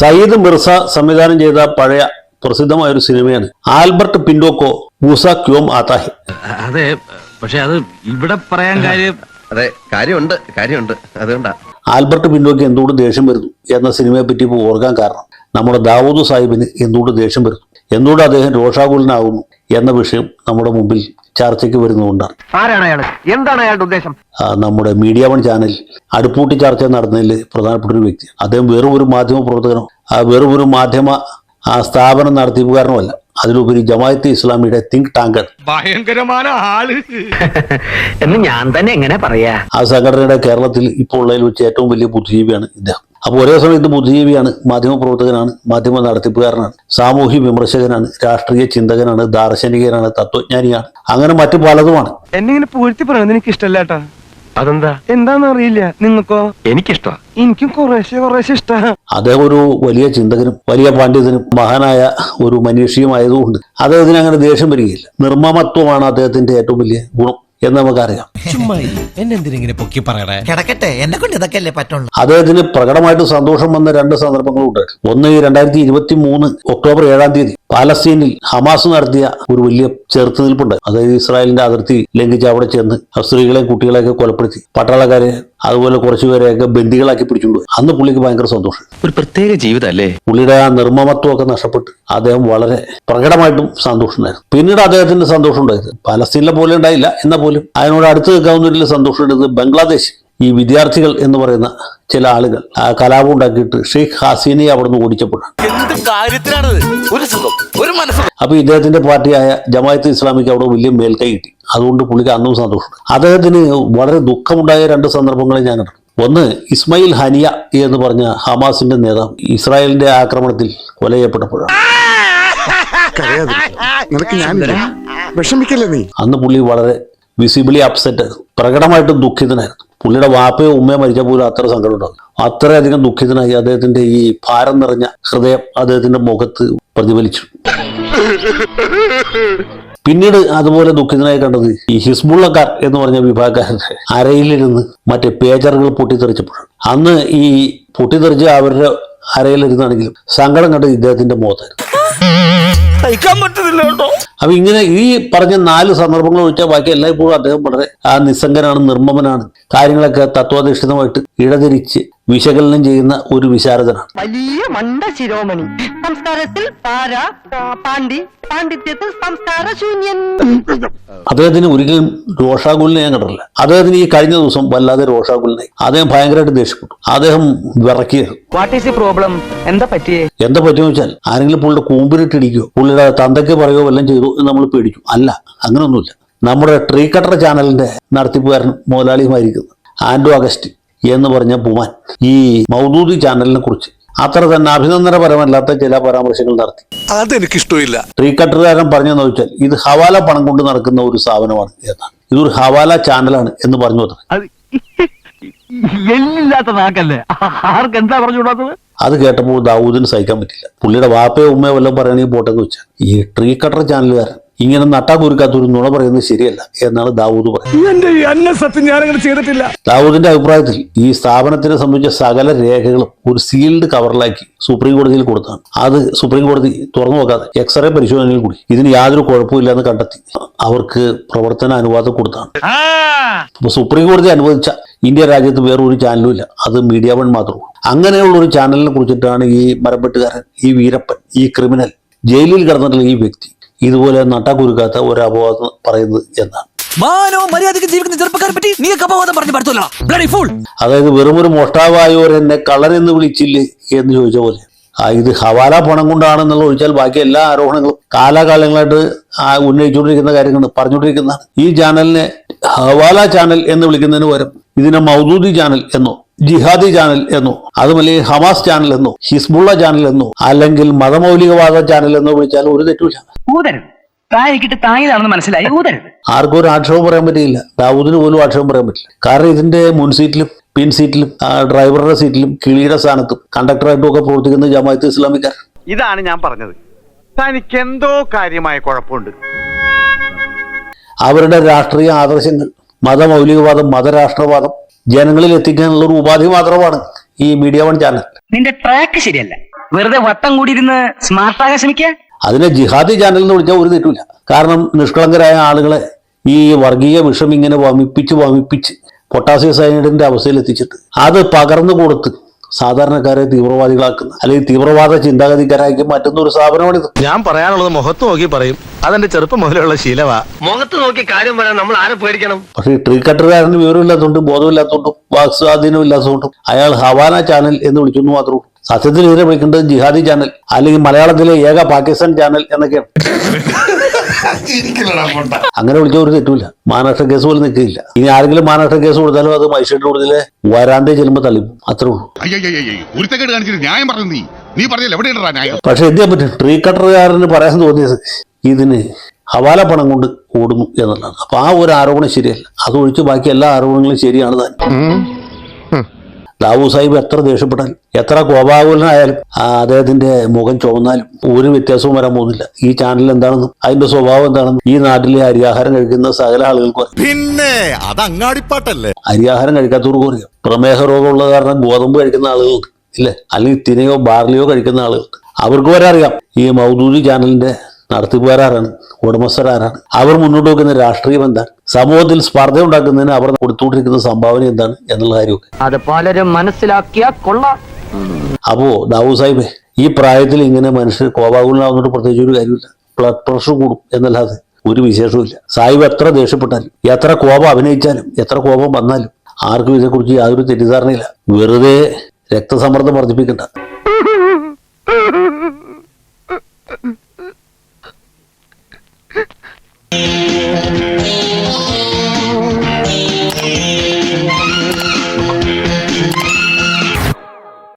സയ്യിദ് മിർസ സംവിധാനം ചെയ്ത പഴയ പ്രസിദ്ധമായ ഒരു സിനിമയാണ് ആൽബർട്ട് പിൻഡോക്കോ മൂസ ക്യോം ആതാ ഹെ. അതെ, പക്ഷെ അത് ഇവിടെ പറയാൻ കാര്യം അതെ കാര്യമുണ്ട് അതുകൊണ്ടാ. ആൽബർട്ട് പിൻഡോക്ക് എന്തുകൊണ്ട് ദേഷ്യം വരുന്നു എന്ന സിനിമയെ പറ്റി ഇപ്പോൾ ഓർക്കാൻ കാരണം നമ്മുടെ ദാവൂദ് സാഹിബിന് എന്തുകൊണ്ട് ദേഷ്യം വരുന്നു, എന്തുകൊണ്ട് അദ്ദേഹം രോഷാകുലനാകുന്നു എന്ന വിഷയം നമ്മുടെ മുമ്പിൽ ചർച്ചയ്ക്ക് വരുന്നതുകൊണ്ടാണ്. ആരാണ് അയാൾ? എന്താണ് അയാളുടെ ഉദ്ദേശം? നമ്മുടെ മീഡിയ വൺ ചാനലിൽ അടുപ്പൂട്ടി ചർച്ച നടന്നതിൽ പ്രധാനപ്പെട്ട ഒരു വ്യക്തി. അദ്ദേഹം വെറും ഒരു മാധ്യമ പ്രവർത്തകനോ വെറും ഒരു മാധ്യമ സ്ഥാപനം നടത്തിപ്പുകാരനുമല്ല, അതിലുപരി ജമാഅത്തെ ഇസ്ലാമിയുടെ തിങ്ക് ടാങ്കർ, ഭയങ്കരമായ ആള് എന്ന് ഞാൻ തന്നെ എങ്ങനെ പറയാ. ആ സംഘടനയുടെ കേരളത്തിൽ ഇപ്പോൾ ഉള്ളതിൽ വെച്ച് ഏറ്റവും വലിയ ബുദ്ധിജീവിയാണ് ഇദ്ദേഹം. അപ്പോൾ ഒരേ സമയത്ത് ബുദ്ധിജീവിയാണ്, മാധ്യമ പ്രവർത്തകനാണ്, മാധ്യമ നടത്തിപ്പുകാരനാണ്, സാമൂഹ്യ വിമർശകനാണ്, രാഷ്ട്രീയ ചിന്തകനാണ്, ദാർശനികനാണ്, തത്വജ്ഞാനിയാണ്, അങ്ങനെ മറ്റു പലതുമാണ്. എന്നിങ്ങനെ പൂഴ്ത്തി പറയുന്നത് എനിക്ക് ഇഷ്ടമല്ല. അതെന്താ? എന്താന്ന് അറിയില്ല. നിങ്ങൾക്കോ? എനിക്കിഷ്ട. എനിക്കും കുറേശ്ശെ ഇഷ്ട. അദ്ദേഹം ഒരു വലിയ ചിന്തകനും വലിയ പണ്ഡിതനും മഹാനായ ഒരു മനുഷ്യമായതുകൊണ്ട് അദ്ദേഹത്തിന് അങ്ങനെ ദേഷ്യം വരികയില്ല. നിർമ്മമത്വമാണ് അദ്ദേഹത്തിന്റെ ഏറ്റവും വലിയ ഗുണം എന്ന് നമുക്കറിയാം. കിടക്കട്ടെ, എന്നെ കൊണ്ട് ഇതൊക്കെ അല്ലേ പറ്റുള്ളൂ. അദ്ദേഹത്തിന് പ്രകടമായിട്ട് സന്തോഷം വന്ന രണ്ട് സന്ദർഭങ്ങളുണ്ട്. ഒന്ന്, 2023 ഒക്ടോബർ 7 പാലസ്തീനിൽ ഹമാസ് നടത്തിയ ഒരു വലിയ ചെറുത്തുനിൽപ്പുണ്ട്. അതായത് ഇസ്രായേലിന്റെ അതിർത്തി ലംഘിച്ച് അവിടെ ചെന്ന് സ്ത്രീകളെയും കുട്ടികളെയൊക്കെ കൊലപ്പെടുത്തി പട്ടാളക്കാരെ അതുപോലെ കുറച്ചുപേരെയൊക്കെ ബന്ദികളാക്കി പിടിച്ചുകൊണ്ടുപോയി. അന്ന് പുള്ളിക്ക് ഭയങ്കര സന്തോഷം. ഒരു പ്രത്യേക ജീവിതമല്ലേ. പുള്ളിയുടെ ആ നിർമ്മമത്വമൊക്കെ നഷ്ടപ്പെട്ട് അദ്ദേഹം വളരെ പ്രകടമായിട്ടും സന്തോഷമുണ്ടായിരുന്നു. പിന്നീട് അദ്ദേഹത്തിന്റെ സന്തോഷം ഉണ്ടായത് പലസ്തീനിലെ പോലെ ഉണ്ടായില്ല, എന്നാൽ പോലും അതിനോട് അടുത്ത് നിൽക്കാവുന്നതിൽ സന്തോഷം എടുത്തത് ബംഗ്ലാദേശ്. ഈ വിദ്യാർത്ഥികൾ എന്ന് പറയുന്ന ചില ആളുകൾ ആ കലാപം ഉണ്ടാക്കിയിട്ട് ഷെയ്ഖ് ഹസീനയെ അവിടുന്ന് ഓടിച്ചപ്പോഴാണ്. അപ്പൊ ഇദ്ദേഹത്തിന്റെ പാർട്ടിയായ ജമാഅത്തെ ഇസ്ലാമിക്ക് അവിടെ വലിയ മേൽക്കൈ കിട്ടി. അതുകൊണ്ട് പുള്ളിക്ക് അന്നും സന്തോഷമുണ്ട്. അദ്ദേഹത്തിന് വളരെ ദുഃഖമുണ്ടായ രണ്ട് സന്ദർഭങ്ങളെ ഞാൻ കണ്ടു. ഒന്ന്, ഇസ്മായിൽ ഹനിയ എന്ന് പറഞ്ഞ ഹമാസിന്റെ നേതാവ് ഇസ്രായേലിന്റെ ആക്രമണത്തിൽ കൊല ചെയ്യപ്പെട്ടപ്പോഴാണ്. അന്ന് പുള്ളി വളരെ വിസിബിളി അപ്സെറ്റ്, പ്രകടമായിട്ടും ദുഃഖിതനായിരുന്നു. പുള്ളിയുടെ വാപ്പയോ ഉമ്മയോ മരിച്ച പോലും അത്ര സങ്കടം ഉണ്ടാകും. അത്രയധികം ദുഃഖിതനായി അദ്ദേഹത്തിന്റെ ഈ ഭാരം നിറഞ്ഞ ഹൃദയം അദ്ദേഹത്തിന്റെ മുഖത്ത് പ്രതിഫലിച്ചു. പിന്നീട് അതുപോലെ ദുഃഖിതനായി കണ്ടത് ഈ ഹിസ്ബുള്ളക്കാർ എന്ന് പറഞ്ഞ വിഭാഗക്കാരന്റെ അരയിലിരുന്ന് മറ്റേ പേജറുകൾ പൊട്ടിത്തെറിച്ചപ്പോഴാണ്. അന്ന് ഈ പൊട്ടിത്തെറിച്ച് അവരുടെ അരയിലിരുന്നാണെങ്കിലും സങ്കടം കണ്ടത് ഇദ്ദേഹത്തിന്റെ മുഖത്തായിരുന്നു. അപ്പൊ ഇങ്ങനെ ഈ പറഞ്ഞ 4 സന്ദർഭങ്ങൾ ഒഴിച്ചാൽ ബാക്കി എല്ലായ്പ്പോഴും അദ്ദേഹം വളരെ നിസ്സംഗനാണ്, നിർമ്മമനാണ്, കാര്യങ്ങളൊക്കെ തത്വാധിഷ്ഠിതമായിട്ട് ഇടതിരിച്ച് വിശകലനം ചെയ്യുന്ന ഒരു വിശാരദനാണ്. വലിയ മണ്ട ശിരോമണി, സംസ്കാരത്തിൽ പാണ്ഡിത്യത്തിൽ സംസ്കാരശൂന്യൻ. അദ്ദേഹത്തിന് ഒരിക്കലും രോഷാകുലിനെ ഞാൻ കണ്ടിട്ടില്ല. അദ്ദേഹത്തിന് ഈ കഴിഞ്ഞ ദിവസം വല്ലാതെ രോഷാകുലിനായി. അദ്ദേഹം ഭയങ്കരമായിട്ട് ദേഷ്യപ്പെട്ടു. അദ്ദേഹം വിറക്കിയത്. What is the problem? എന്താ പറ്റിയെന്ന് വെച്ചാൽ ആരെങ്കിലും പുള്ളിയുടെ കൂമ്പിലിട്ടിടിക്കുകയോ പുള്ളിയുടെ തന്തയ്ക്ക് പറയുകയോ വല്ലതും ചെയ്തു എന്ന് നമ്മൾ പേടിച്ചു. അല്ല, അങ്ങനെയൊന്നുമില്ല. നമ്മുടെ ട്രീ കട്ടർ ചാനലിന്റെ നടത്തിപ്പുകാരൻ മുതലാളിയുമായിരിക്കുന്നു ആൻഡോ അഗസ്റ്റ് എന്ന് പറഞ്ഞ പുമാൻ ഈ മൗദൂദി ചാനലിനെ കുറിച്ച് അത്ര തന്നെ അഭിനന്ദനപരമല്ലാത്ത ചില പരാമർശങ്ങൾ നടത്തി. അതെനിക്കിഷ്ടമില്ല. ട്രീ കട്ടറുകാരൻ പറഞ്ഞെന്ന് വെച്ചാൽ ഇത് ഹവാല പണം കൊണ്ട് നടക്കുന്ന ഒരു സ്ഥാപനമാണ് എന്നാണ്. ഇതൊരു ഹവാല ചാനലാണ് എന്ന് പറഞ്ഞു വന്നത്. അത് കേട്ടപ്പോൾ ദാവൂദിന് സഹിക്കാൻ പറ്റില്ല. പുള്ളിയുടെ വാപ്പയോ ഉമ്മയോ വല്ലതും പറയണമെങ്കിൽ പോട്ടെന്ന് വെച്ചാൽ ഈ ട്രീ കട്ടർ ചാനലുകാരൻ ഇങ്ങനെ നട്ടാക്കുരുക്കാത്തൊരു നുണ പറയുന്നത് ശരിയല്ല എന്നാണ് ദാവൂദ് പറയുന്നത്. ദാവൂദിന്റെ അഭിപ്രായത്തിൽ ഈ സ്ഥാപനത്തിനെ സംബന്ധിച്ച സകല രേഖകളും ഒരു സീൽഡ് കവറിലാക്കി സുപ്രീം കോടതിയിൽ കൊടുത്താണ്. അത് സുപ്രീം കോടതി തുറന്നു നോക്കാതെ എക്സ്റേ പരിശോധനയിൽ കൂടി ഇതിന് യാതൊരു കുഴപ്പമില്ലെന്ന് കണ്ടെത്തി അവർക്ക് പ്രവർത്തന അനുവാദം കൊടുത്താണ്. അപ്പൊ സുപ്രീം കോടതി അനുവദിച്ച ഇന്ത്യ രാജ്യത്ത് വേറൊരു ചാനലും ഇല്ല, അത് മീഡിയ വൺ മാത്രമേ. അങ്ങനെയുള്ള ഒരു ചാനലിനെ കുറിച്ചിട്ടാണ് ഈ മരപ്പെട്ടുകാരൻ, ഈ വീരപ്പൻ, ഈ ക്രിമിനൽ, ജയിലിൽ കിടന്നിട്ടുള്ള ഈ വ്യക്തി ഇതുപോലെ നട്ടാക്കുരുക്കാത്ത ഒരു അപവാദം പറയുന്നത് എന്നാണ്. അതായത് വെറുമൊരു മോഷ്ടാവായവരെന്നെ കള്ളനെന്ന് വിളിച്ചില്ലേ എന്ന് ചോദിച്ച പോലെ ഇത് ഹവാല പണം കൊണ്ടാണെന്നുള്ള ഒഴിച്ചാൽ ബാക്കി എല്ലാ ആരോപണങ്ങളും കാലാകാലങ്ങളായിട്ട് ഉന്നയിച്ചുകൊണ്ടിരിക്കുന്ന കാര്യങ്ങൾ പറഞ്ഞുകൊണ്ടിരിക്കുന്നതാണ്. ഈ ചാനലിനെ ഹവാല ചാനൽ എന്ന് വിളിക്കുന്നതിന് പകരം ഇതിനെ മൗദൂദി ചാനൽ എന്നോ ജിഹാദി ചാനൽ എന്നോ അതുമല്ലെങ്കിൽ ഹമാസ് ചാനൽ എന്നോ ഹിസ്ബുള്ള ചാനൽ എന്നോ അല്ലെങ്കിൽ മതമൗലികവാദ ചാനൽ എന്നോ വിളിച്ചാൽ ഒരു തെറ്റുമില്ല. ആർക്കും ഒരു ആക്ഷേപം പറയാൻ പറ്റില്ല. ദാവൂദിന് പോലും ആക്ഷേപം പറയാൻ പറ്റില്ല. കാരണം ഇതിന്റെ മുൻസീറ്റിലും പിൻ സീറ്റിലും ഡ്രൈവറുടെ സീറ്റിലും കിളിയുടെ സ്ഥാനത്തും കണ്ടക്ടറായിട്ടും ഒക്കെ പ്രവർത്തിക്കുന്ന ജമാഅത്തെ ഇസ്ലാമിക്കാർ. ഇതാണ് ഞാൻ പറഞ്ഞത്. തനിക്ക് എന്തോ കാര്യമായ കുഴപ്പമുണ്ട്. അവരുടെ രാഷ്ട്രീയ ആദർശങ്ങൾ, മതമൗലികവാദം, മതരാഷ്ട്രവാദം ജനങ്ങളിൽ എത്തിക്കാനുള്ള ഒരു ഉപാധി മാത്രമാണ് ഈ മീഡിയ വൺ ചാനൽ. നിന്റെ ട്രാക്ക് ശരിയല്ല. വെറുതെ വട്ടം കൂടിയിരുന്ന് സ്മാർട്ടാകാൻ ശ്രമിക്കുക. അതിനെ ജിഹാദി ചാനൽ എന്ന് വിളിച്ചാൽ ഒരു തെറ്റുമില്ല. കാരണം നിഷ്കളങ്കരായ ആളുകളെ ഈ വർഗീയ വിഷം ഇങ്ങനെ വമിപ്പിച്ച് പൊട്ടാസ്യം സയനൈഡിന്റെ അവസ്ഥയിൽ എത്തിച്ചിട്ട് അത് പകർന്നു കൊടുത്ത് സാധാരണക്കാരെ തീവ്രവാദികളാക്കുന്ന അല്ലെങ്കിൽ തീവ്രവാദ ചിന്താഗതിക്കാരാക്കി മാറ്റുന്ന ഒരു സ്ഥാപനമാണിത്. ഞാൻ പറയാനുള്ളത് മുഖത്ത് നോക്കി പറയും. അതെന്റെ ചെറുപ്പം മുതലുള്ള ശീലവാ. മുഖത്ത് നോക്കി കാര്യം പറയാൻ നമ്മൾ ആരെ പേടിക്കണം? പക്ഷേ ഈ ട്രീ കട്ടറുകാരന് വിവരമില്ലാത്തതുകൊണ്ടും ബോധമില്ലാത്തതുകൊണ്ടും വാക്സ്വാധീനം ഇല്ലാത്തതുകൊണ്ടും അയാൾ ഹവാന ചാനൽ എന്ന് വിളിച്ചെന്ന് മാത്രമേ ഉള്ളൂ. സത്യത്തിൽ ഇതിനെ വിളിക്കേണ്ടത് ജിഹാദി ചാനൽ അല്ലെങ്കിൽ മലയാളത്തിലെ ഏക പാകിസ്ഥാൻ ചാനൽ എന്നൊക്കെയാണ്. അങ്ങനെ വിളിച്ച ഒരു തെറ്റുമില്ല. മാനനഷ്ട കേസ് പോലും നിൽക്കില്ല. ഇനി ആരെങ്കിലും മാനനഷ്ട കേസ് കൊടുത്താലും അത് മജിസ്ട്രേറ്റ് കോടതിയിലെ വരാന്തയിൽ ചെല്ലുമ്പോൾ തള്ളിപ്പോ, അത്രേ ഉള്ളൂ. പക്ഷെ എന്ത് ചെയ്യാൻ പറ്റും? ട്രീ കട്ടറുകാരന് പറയാൻ തോന്നിയത് ഇതിന് ഹവാല പണം കൊണ്ട് ഓടുന്നു എന്നുള്ളതാണ്. അപ്പൊ ആ ഒരു ആരോപണം ശരിയല്ല. അതൊഴിച്ച് ബാക്കി എല്ലാ ആരോപണങ്ങളും ശരിയാണ് താൻ. ദാവൂദ് സാഹിബ് എത്ര ദേഷ്യപ്പെട്ടാലും എത്ര കോപാകുലനായാലും അദ്ദേഹത്തിന്റെ മുഖം ചുവന്നാലും ഒരു വ്യത്യാസവും വരാൻ പോകുന്നില്ല. ഈ ചാനൽ എന്താണെന്നും അതിന്റെ സ്വഭാവം എന്താണെന്നും ഈ നാട്ടിലെ അരിയാഹാരം കഴിക്കുന്ന സകല ആളുകൾക്കും അറിയാം. പിന്നെ അത് അങ്ങാടിപ്പാട്ടല്ലേ. അരിയാഹാരം കഴിക്കാത്തവർക്കും അറിയാം. പ്രമേഹ രോഗമുള്ള കാരണം ഗോതമ്പ് കഴിക്കുന്ന ആളുകൾക്ക് ഇല്ലേ, അല്ലെങ്കിൽ തിനയോ ബാർലിയോ കഴിക്കുന്ന ആളുകൾക്ക് അവർക്ക് വരെ അറിയാം ഈ മൗദൂദി ചാനലിന്റെ നടത്തിപ്പുകാരാരാണ്, ഉടമസ്ഥരാരാണ്, അവർ മുന്നോട്ട് വെക്കുന്ന രാഷ്ട്രീയം എന്താണ്, സമൂഹത്തിൽ സ്പർദ്ധ ഉണ്ടാക്കുന്നതിന് അവർ കൊടുത്തുകൊണ്ടിരിക്കുന്ന സംഭാവന എന്താണ് എന്നുള്ള കാര്യമൊക്കെ അത് പലരും മനസ്സിലാക്കിയാ കൊള്ളാം. അപ്പോ ദാവൂദ് സാഹിബേ, ഈ പ്രായത്തിൽ ഇങ്ങനെ മനുഷ്യർ കോപാകുലനാവുന്നിട്ട് പ്രത്യേകിച്ച് ഒരു കാര്യമില്ല. ബ്ലഡ് പ്രഷർ കൂടും എന്നല്ലാതെ ഒരു വിശേഷവുമില്ല. സാഹിബ് എത്ര ദേഷ്യപ്പെട്ടാലും എത്ര കോപം അഭിനയിച്ചാലും എത്ര കോപം വന്നാലും ആർക്കും ഇതേക്കുറിച്ച് യാതൊരു തെറ്റിദ്ധാരണയില്ല. വെറുതെ രക്തസമ്മർദ്ദം വർദ്ധിപ്പിക്കണ്ട.